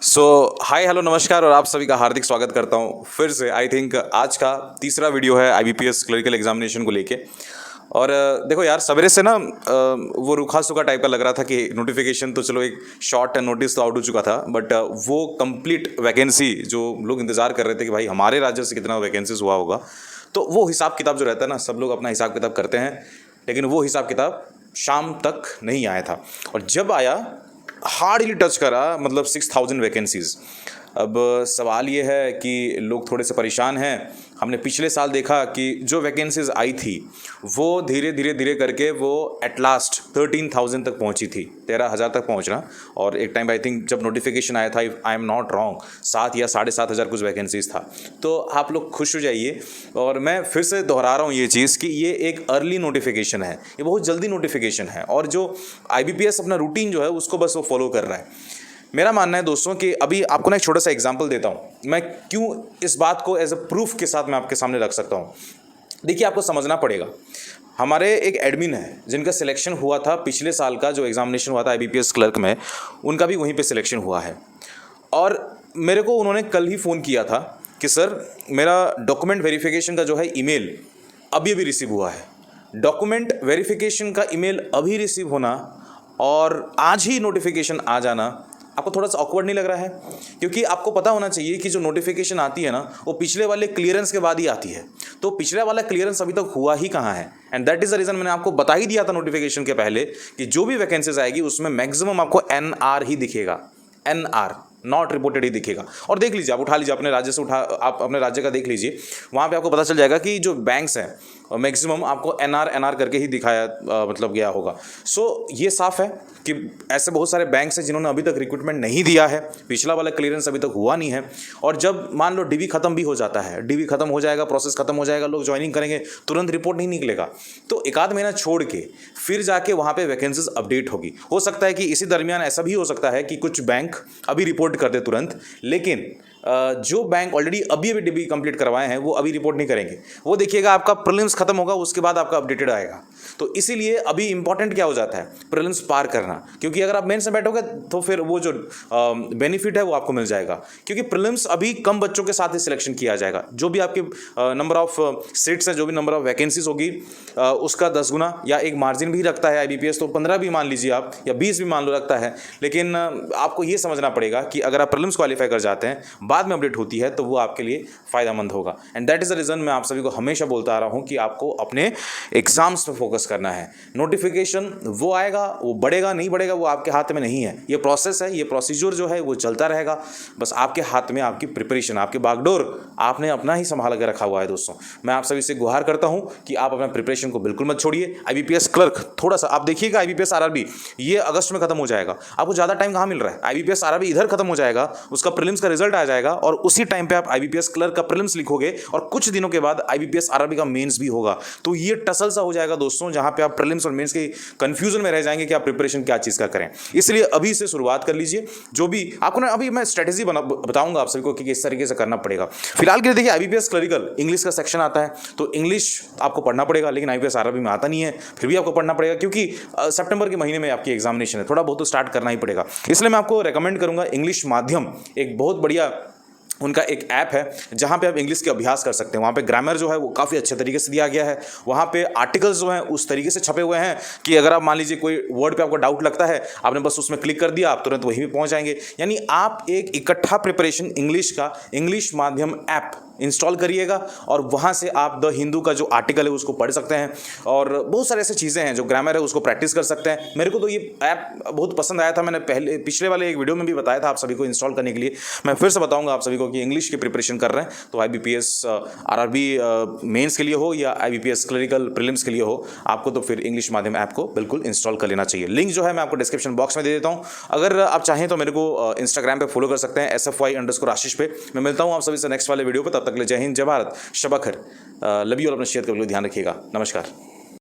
सो hi hello नमस्कार और आप सभी का हार्दिक स्वागत करता हूं फिर से। आई थिंक आज का तीसरा वीडियो है IBPS क्लरिकल एग्जामिनेशन को लेके। और देखो यार, सवेरे से ना वो रूखा सूखा टाइप का लग रहा था कि नोटिफिकेशन तो चलो एक शॉर्ट नोटिस तो आउट हो चुका था, बट वो कंप्लीट वैकेंसी जो लोग इंतजार कर रहे थे कि भाई हमारे राज्य से कितना वैकेंसीज हुआ होगा, तो वो हिसाब किताब जो रहता है ना, सब लोग अपना हिसाब किताब करते हैं, लेकिन वो हिसाब किताब शाम तक नहीं आया था। और जब आया हार्डली टच करा, मतलब 6000 वैकेंसीज। अब सवाल ये है कि लोग थोड़े से परेशान हैं। हमने पिछले साल देखा कि जो वैकेंसीज आई थी वो धीरे धीरे धीरे करके वो एट लास्ट 13,000 तक पहुंची थी, 13,000 तक पहुंचना। और एक टाइम आई थिंक जब नोटिफिकेशन आया था, if I am not wrong, 7 या 7,500 कुछ वैकेंसीज था। तो आप लोग खुश हो जाइए। और मैं फिर से दोहरा रहा हूँ ये चीज़ कि ये एक अर्ली नोटिफिकेशन है, ये बहुत जल्दी नोटिफिकेशन है, और जो IBPS अपना रूटीन जो है उसको बस वो फॉलो कर रहा है। मेरा मानना है दोस्तों कि अभी आपको ना एक छोटा सा एग्जांपल देता हूँ मैं, क्यों इस बात को एज अ प्रूफ के साथ मैं आपके सामने रख सकता हूँ। देखिए, आपको समझना पड़ेगा, हमारे एक एडमिन है जिनका सिलेक्शन हुआ था पिछले साल का, जो एग्जामिनेशन हुआ था IBPS क्लर्क में, उनका भी वहीं पे सिलेक्शन हुआ है। और मेरे को उन्होंने कल ही फ़ोन किया था कि सर मेरा डॉक्यूमेंट वेरिफिकेशन का जो है ईमेल अभी अभी रिसीव हुआ है। डॉक्यूमेंट वेरिफिकेशन का ईमेल अभी रिसीव होना और आज ही नोटिफिकेशन आ जाना, आपको थोड़ा सा ऑकवर्ड नहीं लग रहा है? क्योंकि आपको पता होना चाहिए कि जो नोटिफिकेशन आती है ना, वो पिछले वाले क्लियरेंस के बाद ही आती है। तो पिछले वाला क्लियरेंस अभी तक हुआ ही कहाँ है? And that is the reason मैंने आपको बता ही दिया था नोटिफिकेशन के पहले कि जो भी वैकेंसीज आएगी उसमें मैक्सिमम आपको NR ही दिखेगा, NR नॉट रिपोर्टेड ही दिखेगा। और देख लीजिए, आप उठा लीजिए अपने राज्य से, आप अपने राज्य का देख लीजिए, वहाँ पे आपको पता चल जाएगा कि जो बैंक्स हैं मैक्सिमम आपको NR करके ही दिखाया मतलब गया होगा। सो ये साफ है कि ऐसे बहुत सारे बैंक्स हैं जिन्होंने अभी तक रिक्रूटमेंट नहीं दिया है, पिछला वाला क्लियरेंस अभी तक हुआ नहीं है। और जब मान लो DV खत्म भी हो जाता है, DV खत्म हो जाएगा, प्रोसेस खत्म हो जाएगा, लोग ज्वाइनिंग करेंगे, तुरंत रिपोर्ट नहीं निकलेगा, तो एक आध महीना छोड़ के फिर जाके वहाँ पे वैकेंसीज अपडेट होगी। हो सकता है कि इसी दरमियान ऐसा भी हो सकता है कि कुछ बैंक अभी रिपोर्ट कर दे तुरंत, लेकिन जो बैंक ऑलरेडी अभी DB कंप्लीट करवाए हैं वो अभी रिपोर्ट नहीं करेंगे। वो देखिएगा आपका प्रीलिम्स खत्म होगा, उसके बाद आपका अपडेटेड आएगा। तो इसीलिए अभी इंपॉर्टेंट क्या हो जाता है, प्रीलिम्स पार करना, क्योंकि अगर आप मेंस में बैठोगे तो फिर वो जो बेनिफिट है वो आपको मिल जाएगा। क्योंकि प्रीलिम्स अभी कम बच्चों के साथ ही सिलेक्शन किया जाएगा। जो भी आपके नंबर ऑफ सीट्स है, जो भी नंबर ऑफ वैकेंसीज होगी, उसका 10 गुना या एक मार्जिन भी रखता है IBPS, तो 15 भी मान लीजिए आप, या 20 भी मान लो रखता है। लेकिन आपको ये समझना पड़ेगा कि अगर आप प्रीलिम्स क्वालिफाई कर जाते हैं, बाद में अपडेट होती है, तो वो आपके लिए फ़ायदेमंद होगा। And that is the reason मैं आप सभी को हमेशा बोलता आ रहा हूँ कि आपको अपने एग्जाम्स पे फोकस करना है। नोटिफिकेशन वो आएगा, वो बढ़ेगा नहीं बढ़ेगा वो आपके हाथ में नहीं है। ये प्रोसेस है, ये प्रोसीजर जो है वो चलता रहेगा। बस आपके हाथ में आपकी प्रिपरेशन, आपकी बागडोर आपने अपना ही संभाल कर रखा हुआ है। दोस्तों, मैं आप सभी से गुहार करता हूँ कि आप अपना प्रिपरेशन को बिल्कुल मत छोड़िए। IBPS क्लर्क थोड़ा सा आप देखिएगा, IBPS RRB ये अगस्त में खत्म हो जाएगा, आपको ज़्यादा टाइम कहाँ मिल रहा है। IBPS RRB इधर खत्म हो जाएगा, उसका प्रीलिम्स का रिजल्ट आ जाएगा, और उसी टाइम पे आप IBPS क्लर्क का प्रीलिम्स लिखोगे, और कुछ दिनों के बाद IBPS RRB का मेंस भी होगा। तो ये टसल सा हो जाएगा दोस्तों, जहां पे आप प्रीलिम्स और मेंस के कंफ्यूजन में रह जाएंगे कि आप प्रिपरेशन क्या चीज़ का करें। इसलिए अभी से शुरुआत कर लीजिए। जो भी आपको ना, अभी मैं स्ट्रेटेजी बताऊंगा आप सभी को कि किस तरीके से करना पड़ेगा। फिलहाल के लिए देखिए, IBPS क्लरिकल इंग्लिश का सेक्शन आता है, तो इंग्लिश आपको पढ़ना पड़ेगा, लेकिन IBPS RRB में आता नहीं है, फिर भी आपको पढ़ना पड़ेगा, क्योंकि सितंबर के महीने में आपकी एग्जामिनेशन है, थोड़ा बहुत तो स्टार्ट करना ही पड़ेगा। इसलिए मैं आपको रेकमेंड करूंगा इंग्लिश माध्यम, एक बहुत बढ़िया उनका एक ऐप है जहाँ पे आप इंग्लिश के अभ्यास कर सकते हैं। वहाँ पे ग्रामर जो है वो काफ़ी अच्छे तरीके से दिया गया है। वहाँ पे आर्टिकल्स जो हैं उस तरीके से छपे हुए हैं कि अगर आप मान लीजिए कोई वर्ड पे आपको डाउट लगता है, आपने बस उसमें क्लिक कर दिया, आप तुरंत वहीं पे पहुँच जाएंगे। यानी आप एक इकट्ठा प्रिपरेशन इंग्लिश का इंग्लिश माध्यम ऐप इंस्टॉल करिएगा, और वहाँ से आप द हिंदू का जो आर्टिकल है उसको पढ़ सकते हैं, और बहुत सारे ऐसे चीज़ें हैं, जो ग्रामर है उसको प्रैक्टिस कर सकते हैं। मेरे को तो ये ऐप बहुत पसंद आया था, मैंने पिछले वाले एक वीडियो में भी बताया था आप सभी को इंस्टॉल करने के लिए। मैं फिर से बताऊंगा आप सभी को कि इंग्लिश की प्रिपरेशन कर रहे हैं तो IBPS RRB मेंस के लिए हो या IBPS क्लरिकल प्रीलिम्स के लिए हो, आपको तो फिर इंग्लिश माध्यम ऐप को बिल्कुल इंस्टॉल कर लेना चाहिए। लिंक जो है मैं आपको डिस्क्रिप्शन बॉक्स में दे देता हूँ। अगर आप चाहें तो मेरे को इंस्टाग्राम पे फॉलो कर सकते हैं, SFY_आशीष पे। मैं मिलता हूँ आप सभी से नेक्स्ट वाले वीडियो पर, तब तक ले जय हिंद, जय भारत, शब खैर, लव यू, और अपना शेयर कर ध्यान रखिएगा। नमस्कार।